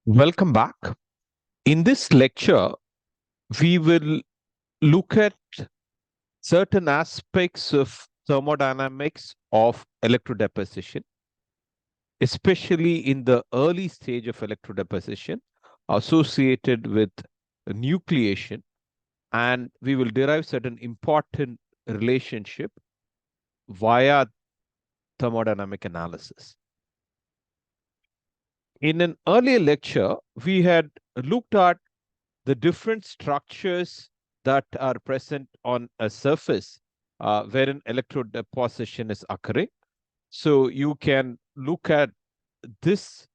Welcome back. In this lecture, we will look at certain aspects of thermodynamics of electrodeposition, especially in the early stage of electrodeposition associated with nucleation, and we will derive certain important relationship via thermodynamic analysis. In an earlier lecture, we had looked at the different structures that are present on a surface wherein electrode deposition is occurring. So you can look at this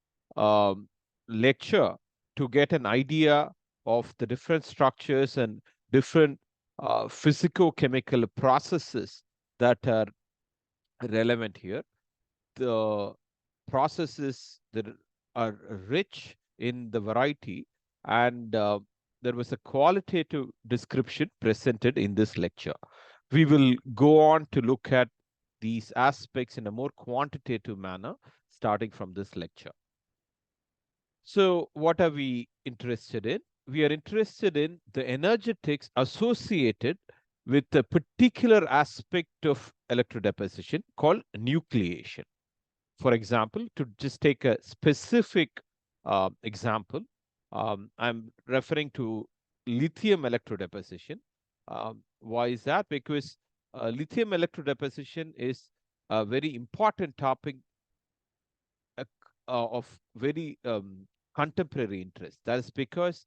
lecture to get an idea of the different structures and different physicochemical processes that are relevant here. The processes that are rich in the variety, and there was a qualitative description presented in this lecture. We will go on to look at these aspects in a more quantitative manner starting from this lecture. So what are we interested in? We are interested in the energetics associated with a particular aspect of electrodeposition called nucleation. For example, to just take a specific example, I'm referring to lithium electrodeposition. Why is that? Because lithium electrodeposition is a very important topic of very contemporary interest. That is because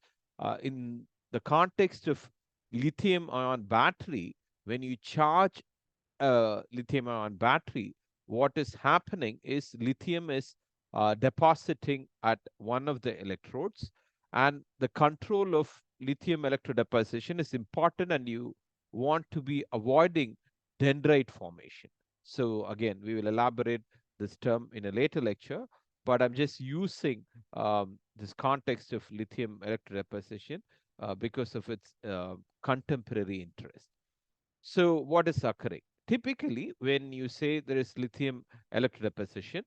in the context of lithium ion battery, when you charge a lithium ion battery, what is happening is lithium is depositing at one of the electrodes, and the control of lithium electrodeposition is important, and you want to be avoiding dendrite formation. So again, we will elaborate this term in a later lecture, but I'm just using this context of lithium electrodeposition because of its contemporary interest. So what is occurring? Typically, when you say there is lithium electrodeposition,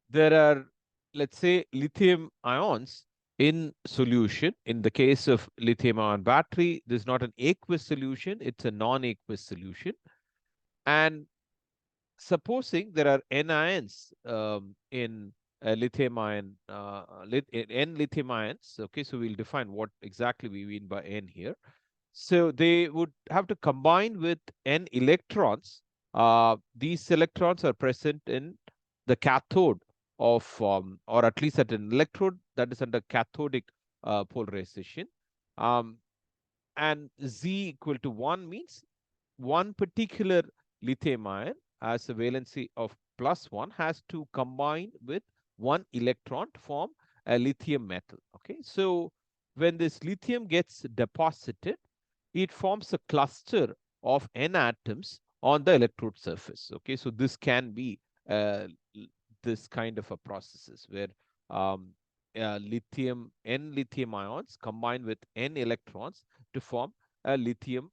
there are, let's say, lithium ions in solution. In the case of lithium ion battery, this is not an aqueous solution, it's a non-aqueous solution. And supposing there are anions in lithium ion, N lithium ions, okay, so we'll define what exactly we mean by N here. So they would have to combine with N electrons. These electrons are present in the cathode of, or at least at an electrode that is under cathodic polarization. And Z equal to 1 means one particular lithium ion as a valency of +1 has to combine with one electron to form a lithium metal. Okay, so when this lithium gets deposited, it forms a cluster of N atoms on the electrode surface. Okay, so this can be this kind of a processes where lithium, N lithium ions combine with N electrons to form a lithium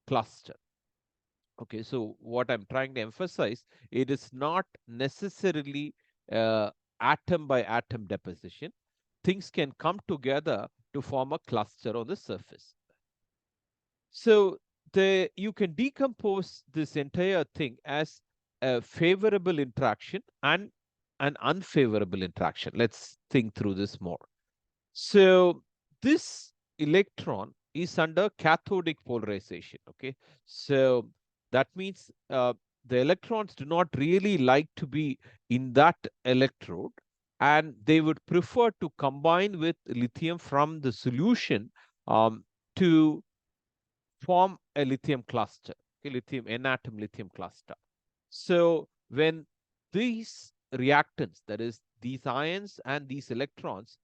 cluster. Okay, so what I'm trying to emphasize, it is not necessarily atom by atom deposition. Things can come together to form a cluster on the surface. So you can decompose this entire thing as a favorable interaction and an unfavorable interaction. Let's think through this more. So this electron is under cathodic polarization. Okay, so that means the electrons do not really like to be in that electrode, and they would prefer to combine with lithium from the solution to form a lithium cluster, okay, lithium N-atom lithium cluster. So when these reactants, that is these ions and these electrons,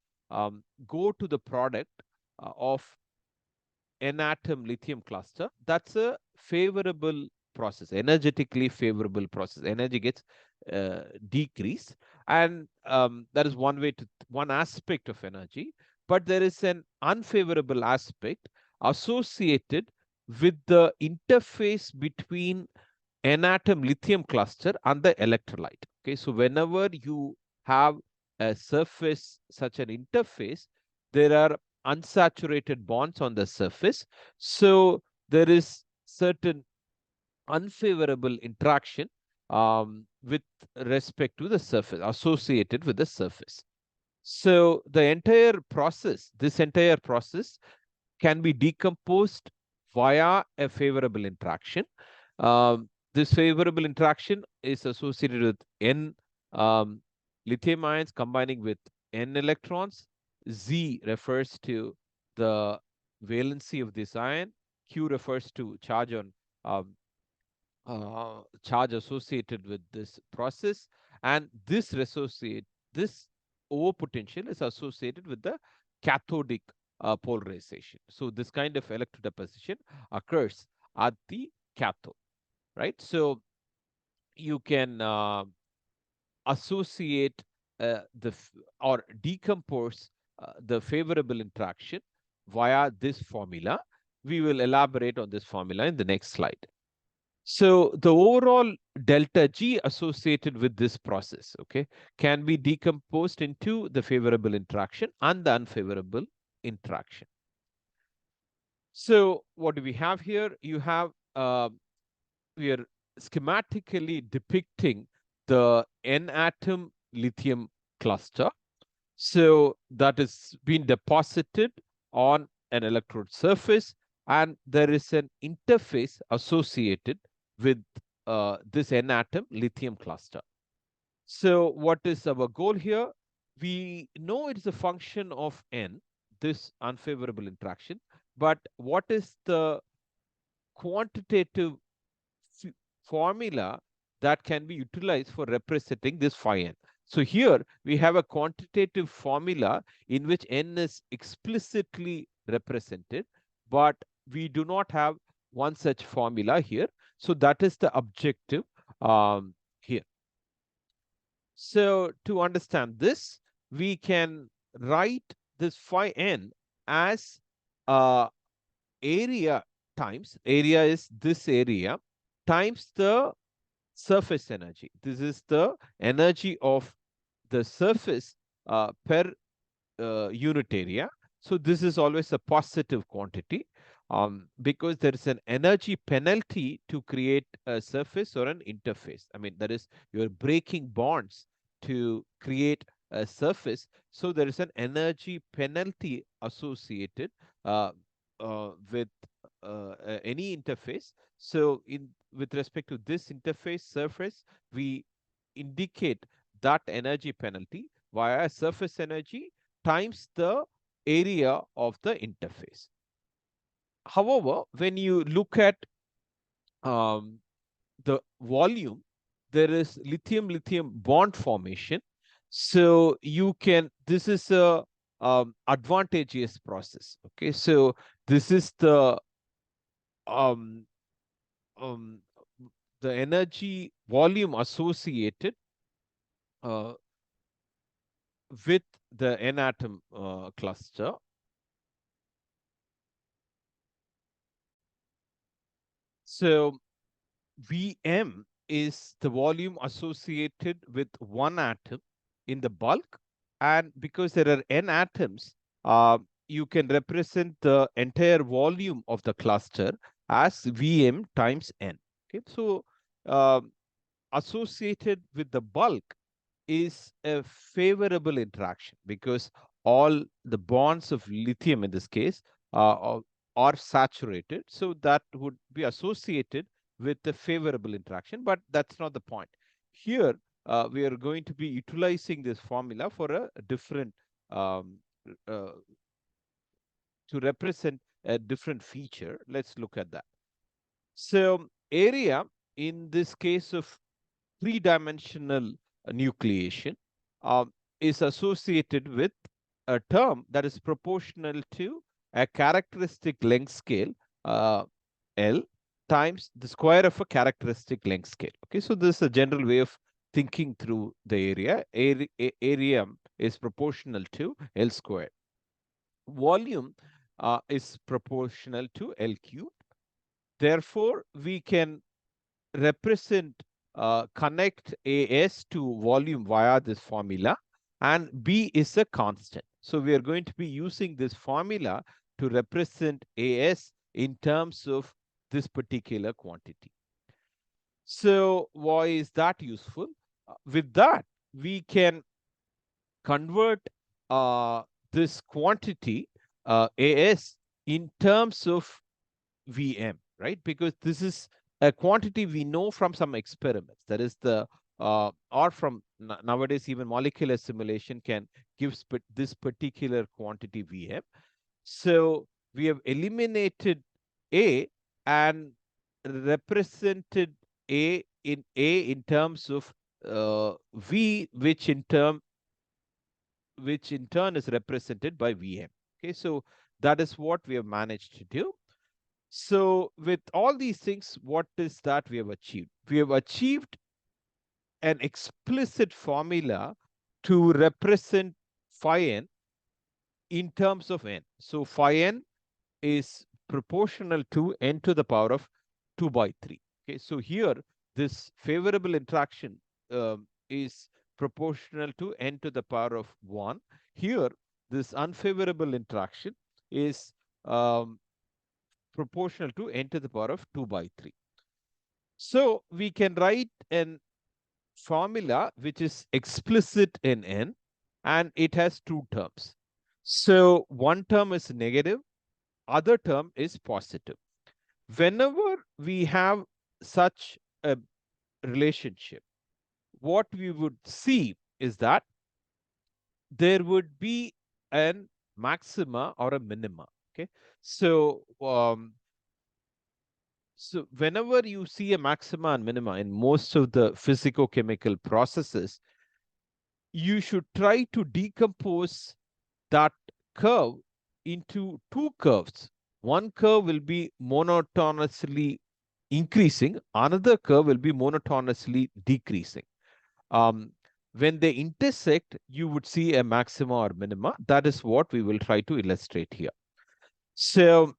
go to the product of N-atom lithium cluster, that's a favorable process, energetically favorable process. Energy gets decreased, and that is one aspect of energy. But there is an unfavorable aspect associated with the interface between N-atom lithium cluster and the electrolyte. Okay, so whenever you have a surface, such an interface, there are unsaturated bonds on the surface. So there is certain unfavorable interaction with respect to the surface, associated with the surface. So the this entire process can be decomposed via a favorable interaction. This favorable interaction is associated with N um, lithium ions combining with N electrons. Z refers to the valency of this ion. Q refers to um, charge associated with this process, and this O potential is associated with the cathodic polarization. So this kind of electrodeposition occurs at the cathode, right? So you can associate or decompose the favorable interaction via this formula. We will elaborate on this formula in the next slide. So the overall delta G associated with this process, okay, can be decomposed into the favorable interaction and the unfavorable interaction. So what do we have here? You have, we are schematically depicting the N-atom lithium cluster. So that is being deposited on an electrode surface, and there is an interface associated with this N-atom lithium cluster. So what is our goal here? We know it's a function of N, this unfavorable interaction, but what is the quantitative formula that can be utilized for representing this phi n? So here we have a quantitative formula in which n is explicitly represented, but we do not have one such formula here. So that is the objective here. So to understand this, we can write this phi n as area is this area times the surface energy. This is the energy of the surface per unit area. So this is always a positive quantity because there is an energy penalty to create a surface or an interface. I mean, that is, you're breaking bonds to create a surface. So there is an energy penalty associated uh, with any interface. So with respect to this interface surface, we indicate that energy penalty via surface energy times the area of the interface. However, when you look at um, the volume, there is lithium-lithium bond formation. So you can, this is a advantageous process. Okay, so this is um, um, the energy volume associated uh, with the N-atom cluster. So Vm is the volume associated with one atom in the bulk. And because there are n atoms, you can represent the entire volume of the cluster as Vm times n. Okay, so associated with the bulk is a favorable interaction because all the bonds of lithium in this case are saturated. So that would be associated with the favorable interaction, but that's not the point. Here, we are going to be utilizing this formula for a different, uh, to represent a different feature. Let's look at that. So area in this case of three-dimensional nucleation is associated with a term that is proportional to a characteristic length scale L times the square of a characteristic length scale. Okay, so this is a general way of thinking through the area. Area is proportional to L squared. Volume is proportional to L cubed. Therefore, we can connect AS to volume via this formula. and B is a constant. So we are going to be using this formula to represent AS in terms of this particular quantity. So why is that useful? With that, we can convert this quantity AS in terms of VM, right? Because this is a quantity we know from some experiments. That is the or from nowadays even molecular simulation can give this particular quantity VM. So we have eliminated A and represented A in terms of V, which in turn is represented by VM. Okay, so that is what we have managed to do. So with all these things, what is that we have achieved? We have achieved an explicit formula to represent phi n in terms of n. So phi n is proportional to n to the power of 2 by 3. Okay, so here this favorable interaction is proportional to n to the power of 1. Here, this unfavorable interaction is proportional to n to the power of 2 by 3. So we can write an formula which is explicit in n, and it has two terms. So one term is negative, other term is positive. Whenever we have such a relationship, what we would see is that there would be an maxima or a minima. Okay, so whenever you see a maxima and minima in most of the physicochemical processes, you should try to decompose that curve into two curves. One curve will be monotonously increasing, another curve will be monotonously decreasing. When they intersect, you would see a maxima or minima. That is what we will try to illustrate here. So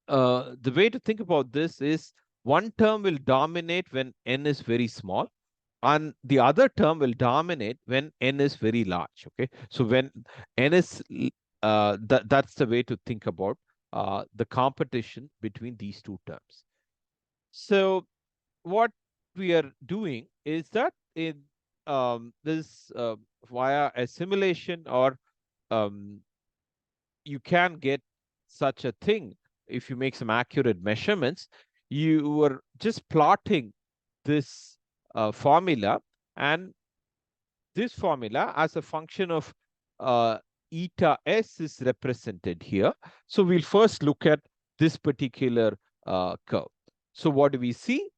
the way to think about this is one term will dominate when n is very small, and the other term will dominate when n is very large. Okay, so when n is that's the way to think about the competition between these two terms. So what we are doing is that in this via a simulation, or um, you can get such a thing if you make some accurate measurements. You are just plotting this formula, and this formula as a function of eta s is represented here. So we'll first look at this particular curve. So what do we see?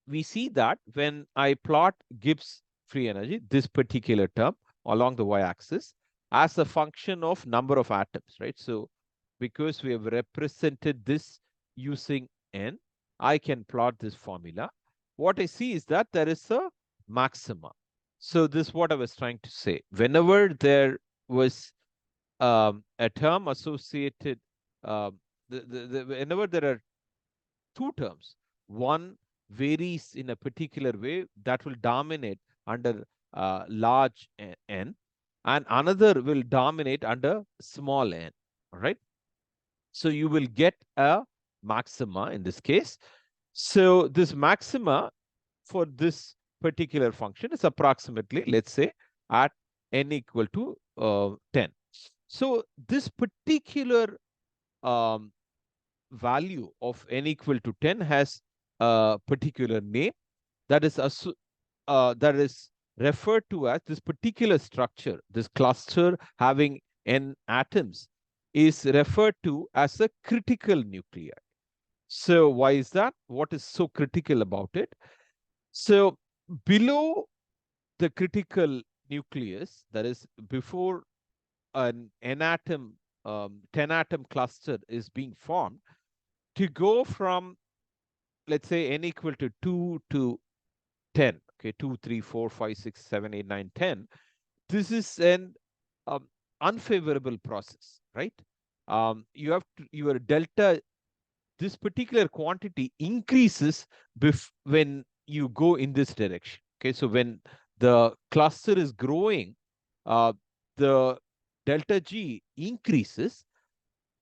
We see that when I plot Gibbs free energy, this particular term along the y-axis, as a function of number of atoms, right? So because we have represented this using n, I can plot this formula. What I see is that there is a maxima. So this is what I was trying to say. Whenever there was a term associated, whenever there are two terms, one varies in a particular way that will dominate under large n, and another will dominate under small n. All right. So you will get a maxima in this case. So this maxima for this particular function is approximately, let's say, at n equal to 10. So this particular value of n equal to 10 has a particular name that is referred to as this particular structure. This cluster having n atoms is referred to as a critical nuclei. So why is that? What is so critical about it? So below the critical nucleus, that is before an n atom 10 atom cluster is being formed, to go from, let's say, n equal to 2 to 10, okay, 2, 3, 4, 5, 6, 7, 8, 9, 10, this is an unfavorable process, right? Your delta, this particular quantity increases when you go in this direction. Okay, so when the cluster is growing, the delta G increases.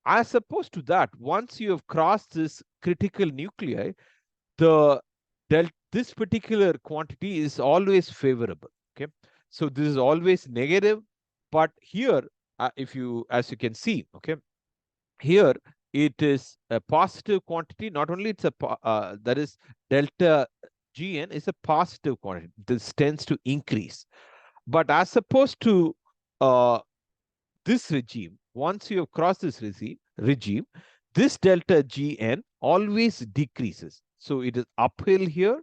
As opposed to that, once you have crossed this critical nuclei, the this particular quantity is always favorable. Okay, so this is always negative, but here, if you, as you can see, okay, here it is a positive quantity. Not only it's a that is delta Gn is a positive quantity. This tends to increase, but as opposed to uh, this regime, once you have crossed this regime, this delta Gn always decreases. So it is uphill here,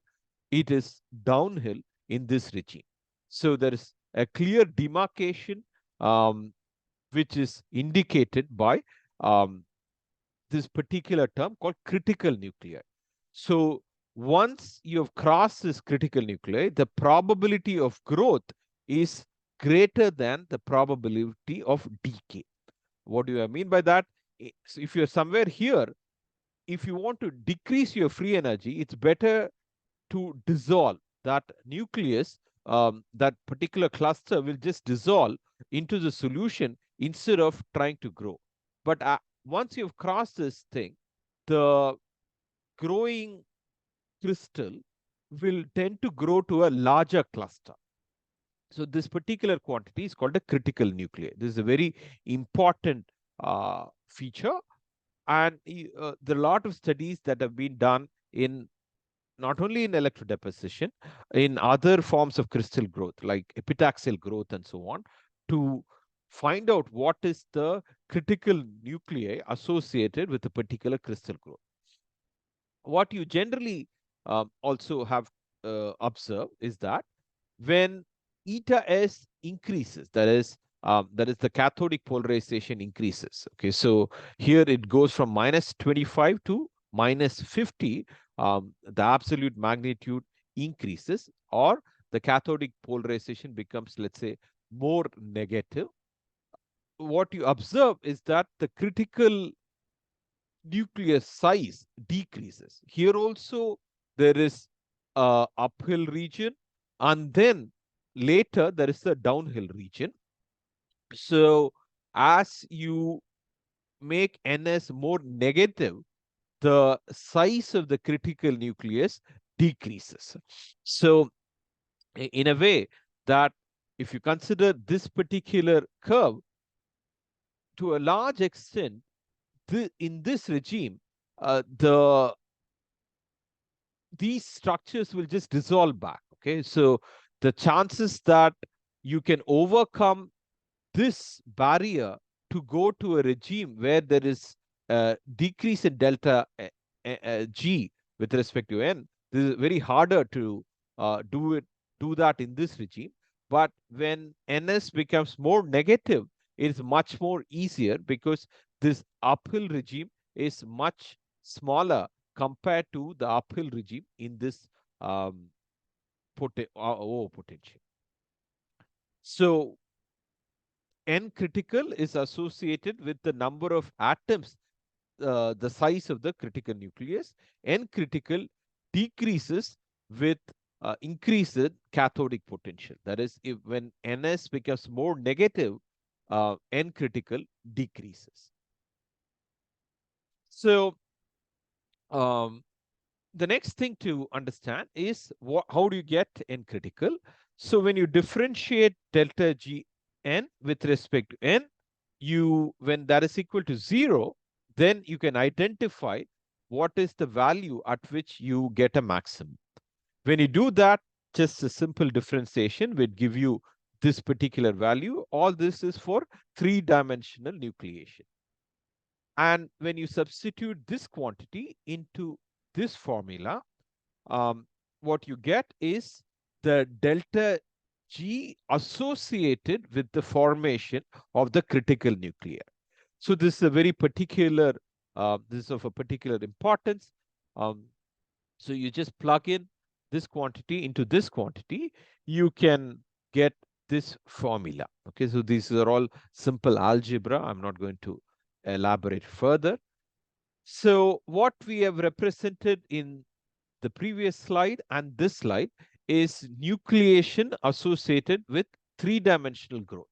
it is downhill in this regime. So there is a clear demarcation which is indicated by this particular term called critical nuclei. So once you have crossed this critical nuclei, the probability of growth is greater than the probability of decay. What do I mean by that? So if you're somewhere here, if you want to decrease your free energy, it's better to dissolve that nucleus. That particular cluster will just dissolve into the solution instead of trying to grow. But once you've crossed this thing, the growing crystal will tend to grow to a larger cluster. So this particular quantity is called a critical nuclei. This is a very important feature, and there are a lot of studies that have been done in not only in electrodeposition, in other forms of crystal growth like epitaxial growth and so on, to find out what is the critical nuclei associated with a particular crystal growth. What you generally also have observed is that when eta S increases, that is the cathodic polarization increases. Okay, so here it goes from -25 to -50. The absolute magnitude increases, or the cathodic polarization becomes, let's say, more negative. What you observe is that the critical nucleus size decreases. Here also there is a uphill region, and then later there is a downhill region. So as you make NS more negative, the size of the critical nucleus decreases. So in a way that if you consider this particular curve, to a large extent, in this regime, these structures will just dissolve back. Okay, so the chances that you can overcome this barrier to go to a regime where there is a decrease in delta G with respect to N, this is very harder to do that in this regime. But when NS becomes more negative, it is much more easier because this uphill regime is much smaller compared to the uphill regime in this potential. So N critical is associated with the number of atoms, the size of the critical nucleus. N critical decreases with increased cathodic potential. That is, when NS becomes more negative, N critical decreases. So the next thing to understand is how do you get N critical? So when you differentiate delta G N with respect to N, when that is equal to 0, then you can identify what is the value at which you get a maximum. When you do that, just a simple differentiation will give you this particular value. All this is for 3-dimensional nucleation. And when you substitute this quantity into this formula, what you get is the delta G associated with the formation of the critical nuclei. So this is a very particular, this is of a particular importance. So you just plug in this quantity into this quantity, you can get this formula. Okay, so these are all simple algebra. I'm not going to elaborate further. So what we have represented in the previous slide and this slide is nucleation associated with 3-dimensional growth.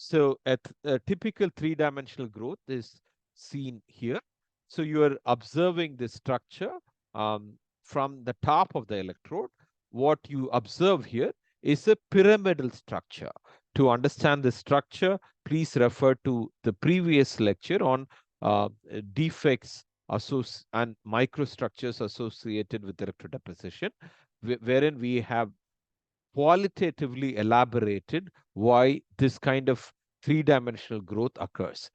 So a typical three-dimensional growth is seen here. So you are observing the structure from the top of the electrode. What you observe here is a pyramidal structure. To understand the structure, please refer to the previous lecture on uh, defects and microstructures associated with electrodeposition, wherein we have qualitatively elaborated why this kind of three-dimensional growth occurs.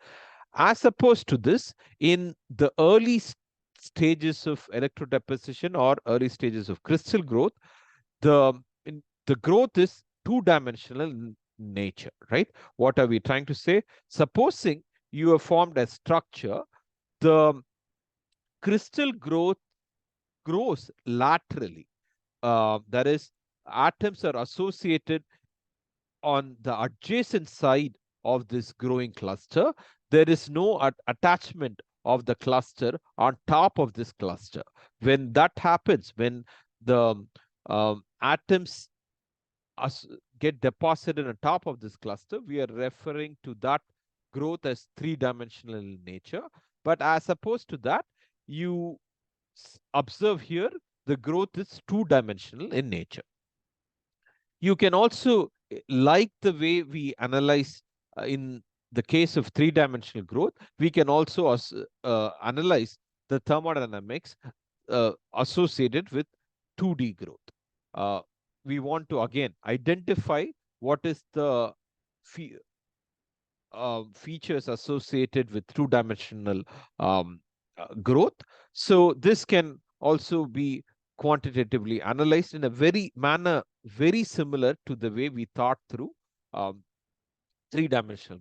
As opposed to this, in the early stages of electrodeposition or early stages of crystal growth, the, the growth is two-dimensional in nature, right? What are we trying to say? Supposing you have formed a structure, the crystal growth grows laterally. That is, atoms are associated on the adjacent side of this growing cluster. There is no attachment of the cluster on top of this cluster. When that happens, when the atoms get deposited on top of this cluster, we are referring to that growth as three-dimensional in nature. But as opposed to that, you observe here the growth is two-dimensional in nature. You can also, like the way we analyze in the case of three-dimensional growth, we can also analyze the thermodynamics associated with 2D growth. We want to again identify what is the features associated with two-dimensional growth. So this can also be quantitatively analyzed in a manner very similar to the way we thought through three-dimensional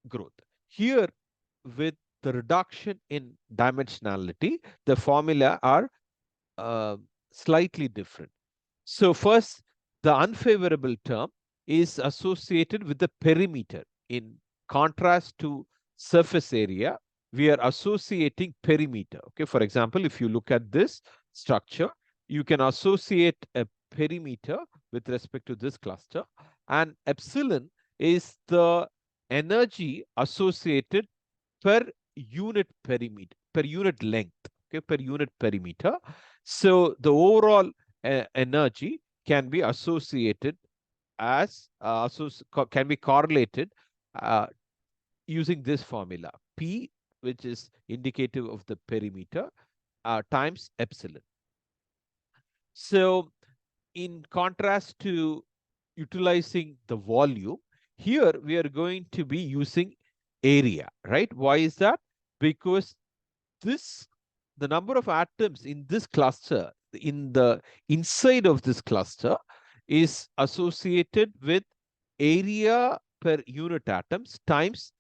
growth. Here, with the reduction in dimensionality, the formula are slightly different. So first, the unfavorable term is associated with the perimeter. In contrast to surface area, we are associating perimeter. Okay, for example, if you look at this structure, you can associate a perimeter with respect to this cluster, and epsilon is the energy associated per unit perimeter, per unit length, okay, per unit perimeter. So the overall energy can be associated as can be correlated using this formula P, which is indicative of the perimeter, times epsilon. So in contrast to utilizing the volume, here we are going to be using area, right? Why is that? Because the number of atoms in this cluster, in the inside of this cluster, is associated with area per unit atoms times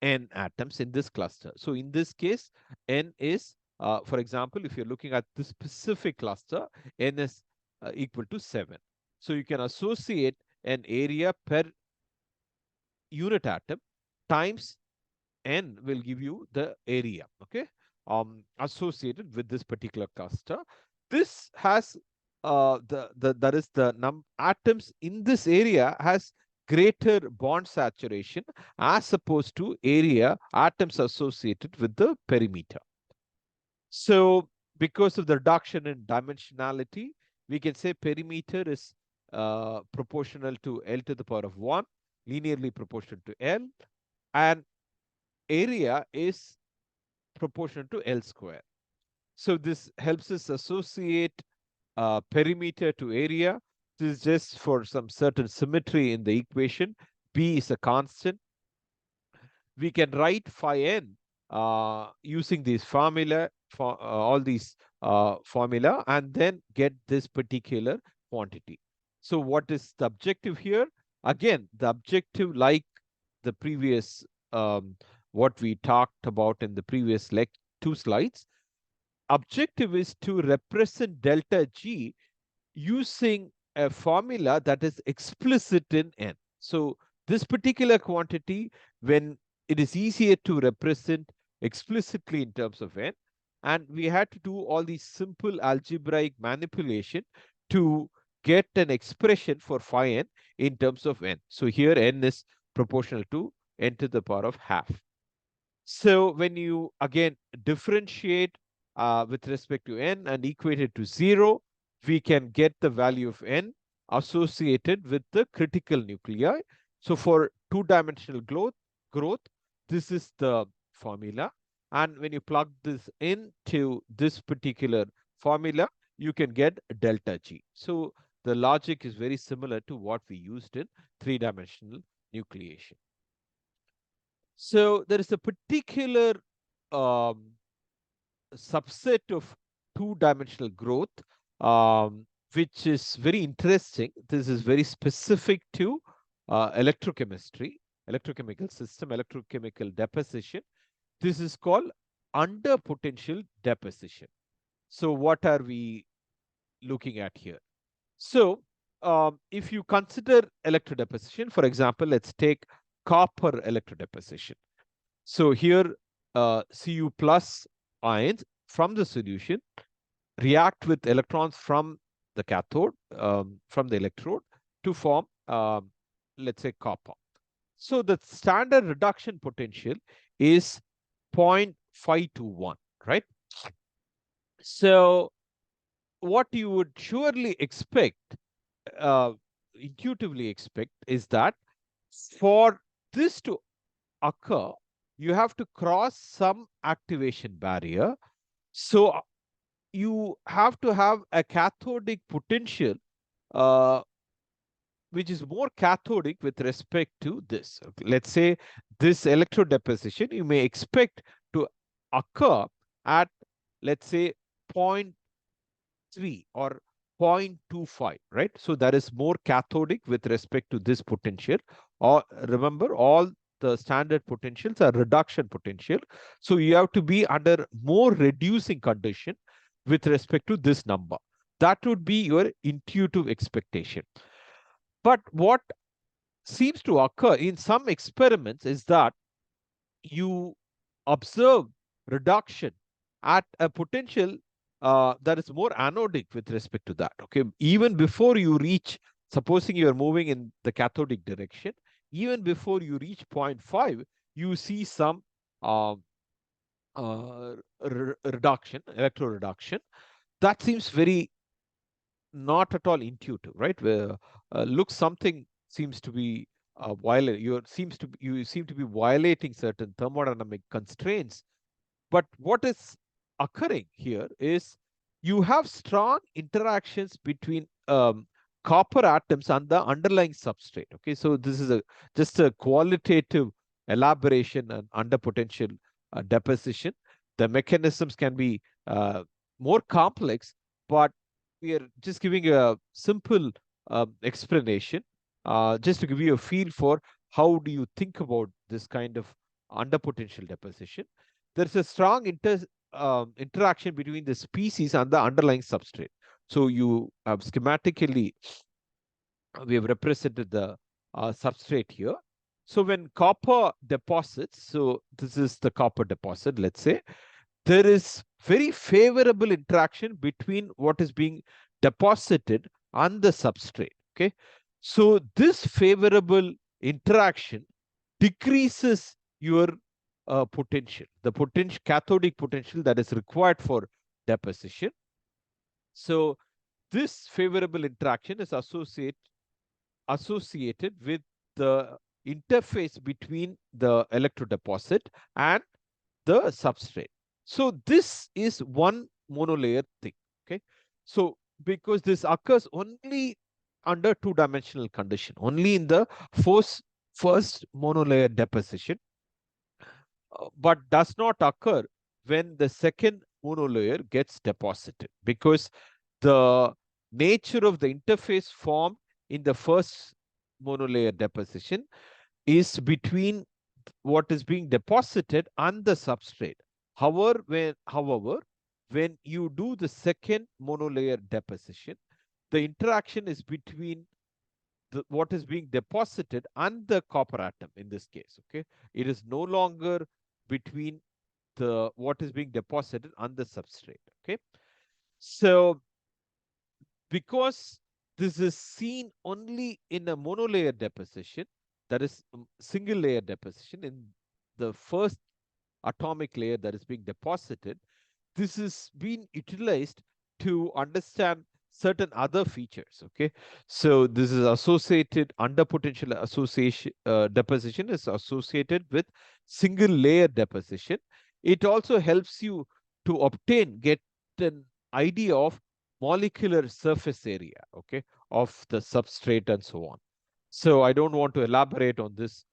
n atoms in this cluster. So in this case, n is, for example, if you're looking at this specific cluster, n is equal to 7. So you can associate an area per unit atom times n will give you the area, okay, associated with this particular cluster. This has that is the atoms in this area has greater bond saturation as opposed to area atoms associated with the perimeter. So because of the reduction in dimensionality, we can say perimeter is proportional to L to the power of 1, linearly proportional to L, and area is proportional to L square. So this helps us associate perimeter to area. This is just for some certain symmetry in the equation. B is a constant. We can write phi n using these formula, for all these formula, and then get this particular quantity. So what is the objective here? Again, the objective, like the previous what we talked about in the previous 2 slides, objective is to represent delta G using a formula that is explicit in n. So this particular quantity, when it is easier to represent explicitly in terms of n, and we had to do all these simple algebraic manipulation to get an expression for phi n in terms of n. So here n is proportional to n to the power of half. So when you again differentiate with respect to n and equate it to 0, we can get the value of n associated with the critical nuclei. So for two-dimensional growth, this is the formula. And when you plug this into this particular formula, you can get delta G. So the logic is very similar to what we used in three-dimensional nucleation. So there is a particular um, subset of two-dimensional growth, which is very interesting. This is very specific to electrochemistry, electrochemical system, electrochemical deposition. This is called under potential deposition. So what are we looking at here? So if you consider electrodeposition, for example, let's take copper electrodeposition. So here, Cu plus ions from the solution react with electrons from the cathode, from the electrode, to form, let's say, copper. So the standard reduction potential is 0.521, right? So what you would surely expect, intuitively expect, is that for this to occur, you have to cross some activation barrier. So you have to have a cathodic potential which is more cathodic with respect to this. Okay, let's say this electrodeposition, you may expect to occur at, let's say, 0.3 or 0.25, right? So that is more cathodic with respect to this potential. Or remember, all the standard potentials are reduction potential. So you have to be under more reducing condition with respect to this number. That would be your intuitive expectation. But what seems to occur in some experiments is that you observe reduction at a potential that is more anodic with respect to that. Okay, even before you reach, supposing you are moving in the cathodic direction, even before you reach 0.5, you see some reduction, electro reduction. That seems very not at all intuitive, right? Where looks something seems to be you seem to be violating certain thermodynamic constraints. But what is occurring here is you have strong interactions between copper atoms and the underlying substrate. Okay, so this is just a qualitative elaboration and under potential deposition. The mechanisms can be more complex, but we are just giving a simple explanation just to give you a feel for how do you think about this kind of under potential deposition. There's a strong interaction between the species and the underlying substrate. So you have schematically, we have represented the substrate here. So when copper deposits, so this is the copper deposit, let's say, there is very favorable interaction between what is being deposited and the substrate. Okay, so this favorable interaction decreases your potential, the potential cathodic potential that is required for deposition. So this favorable interaction is associated with the interface between the electrodeposit and the substrate. So this is one monolayer thing. Okay, so because this occurs only under two-dimensional condition, only in the first monolayer deposition, but does not occur when the second monolayer gets deposited, because the nature of the interface formed in the first monolayer deposition is between what is being deposited and the substrate. However, when you do the second monolayer deposition, the interaction is between what is being deposited and the copper atom in this case. Okay, it is no longer between the what is being deposited and the substrate. Okay, so because this is seen only in a monolayer deposition, that is single layer deposition in the first atomic layer that is being deposited. This is being utilized to understand certain other features. Okay, so this is associated under potential association deposition is associated with single layer deposition. It also helps you to get an idea of molecular surface area, okay, of the substrate and so on. So I don't want to elaborate on this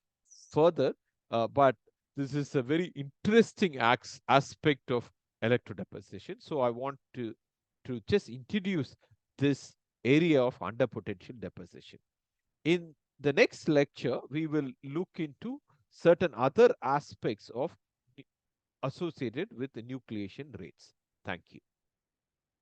further, but this is a very interesting aspect of electrodeposition. So I want to just introduce this area of underpotential deposition. In the next lecture, we will look into certain other aspects of associated with the nucleation rates. Thank you.